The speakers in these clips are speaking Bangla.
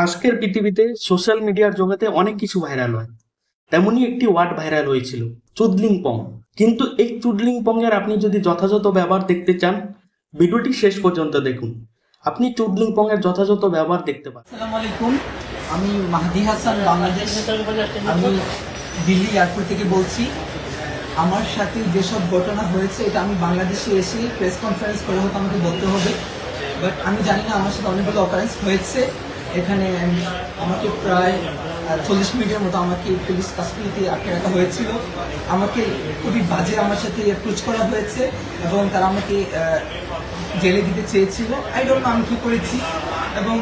আজকের পৃথিবীতে সোশ্যাল মিডিয়ার জগতে অনেক কিছু ভাইরাল হয়। তেমনই একটি ওয়ার্ড ভাইরাল হয়েছিল, চুদলিংপং। কিন্তু এই চুদলিংপং এর আপনি যদি যথাযথ ব্যবহার দেখতে চান, ভিডিওটি শেষ পর্যন্ত দেখুন। আপনি চুদলিংপং এর যথাযথ ব্যবহার দেখতে পান। আসসালামু আলাইকুম, আমি মাহদি হাসান, বাংলাদেশ। আমি দিল্লি এয়ারপোর্ট থেকে বলছি। আমার সাথে যেসব ঘটনা হয়েছে এটা আমি বাংলাদেশে এসে প্রেস কনফারেন্স করে হয়তো আমাকে বলতে হবে, বাট আমি জানি না। আমার সাথে অনেকগুলো অকারেন্স হয়েছে এখানে। আমাকে প্রায় 40 মিনিটের মতো আমাকে পুলিশ কাস্টডিতে আটকে রাখা হয়েছিল। আমাকে খুবই বাজে আমার সাথে অ্যাপ্রোচ করা হয়েছে এবং তারা আমাকে জেলে দিতে চেয়েছিল। আই ডোন্ট নো আমি কী করেছি। এবং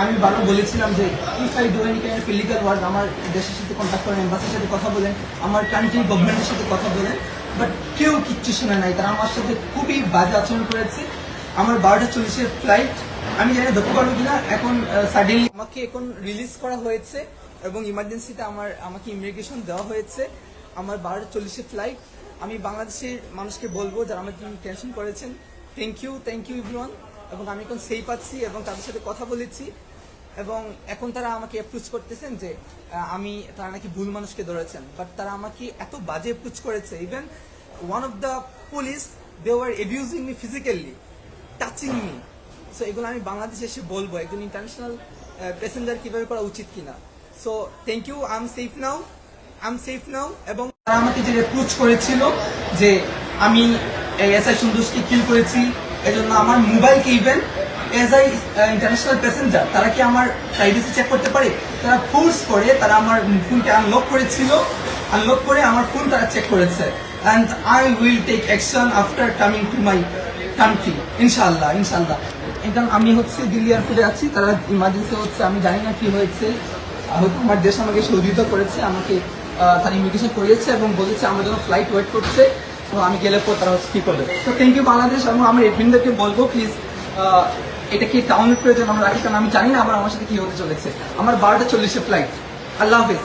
আমি বারবার বলেছিলাম যে if I do any kind of illegal work, আমার দেশের সাথে কন্ট্যাক্ট করেন, এম্বাসির সাথে কথা বলেন, আমার কান্ট্রি গভর্নমেন্টের সাথে কথা বলেন, বাট কেউ কিচ্ছু শোনে নাই। তারা আমার সাথে খুবই বাজে আচরণ করেছে। আমার 12:40-এর ফ্লাইট, আমি জানি ধরতে পারবো কিনা। এখন সাডেনলি আমাকে এখন রিলিজ করা হয়েছে এবং ইমার্জেন্সিতে আমাকে ইমিগ্রেশন দেওয়া হয়েছে। আমার 12:40-এর ফ্লাইট। আমি বাংলাদেশের মানুষকে বলবো যারা আমাকে টেনশন করেছেন, থ্যাংক ইউ এভরিওয়ান। এবং আমি এখন সেই পাচ্ছি এবং তাদের সাথে কথা বলেছি এবং এখন তারা আমাকে অ্যাপ্রোচ করতেছেন যে তারা নাকি ভুল মানুষকে ধরেছেন, বাট তারা আমাকে এত বাজে অ্যাপ্রোচ করেছে। Even one of the police, they were abusing me physically, touching me. So এগুলো আমি বাংলাদেশে এসে বলবো একজন ইন্টারন্যাশনাল প্যাসেঞ্জার কিভাবে করা উচিত কিনা। So thank you, I am safe now. এবং তারা আমাকে যে অ্যাপ্রোচ করেছিল যে আমি এসআই সন্তোষকে কিল করেছি, এজন্য আমার মোবাইলকে even as I international passenger তারা কি আমার প্রাইভেসি চেক করতে পারে? তারা ফোর্স করে তারা আমার ফোনকে আনলক করেছিল, আনলক করে আমার ফোন তারা চেক করেছে। And I will take action after coming to my country, ইনশাল্লাহ। এখন আমি দিল্লি এয়ারপোর্টে আছি। তারা ইমার্জেন্সি হচ্ছে, আমি জানি না কি হয়েছে। হয়তো আমার দেশ আমাকে সহযোগিতা করেছে, আমাকে তারা ইমিগ্রেশন করিয়েছে এবং বলেছে আমার জন্য ফ্লাইট ওয়েট করছে। তো আমি গেলে পর তারা কি করবে। তো থ্যাংক ইউ বাংলাদেশ। এবং আমার এডমিনদেরকে বলবো প্লিজ এটা কি ডাউনলোড করে যেন আমরা রাখি, কারণ আমি জানি না আমার সাথে কি হতে চলেছে। আমার 12:40-এর ফ্লাইট। আল্লাহ হাফেজ।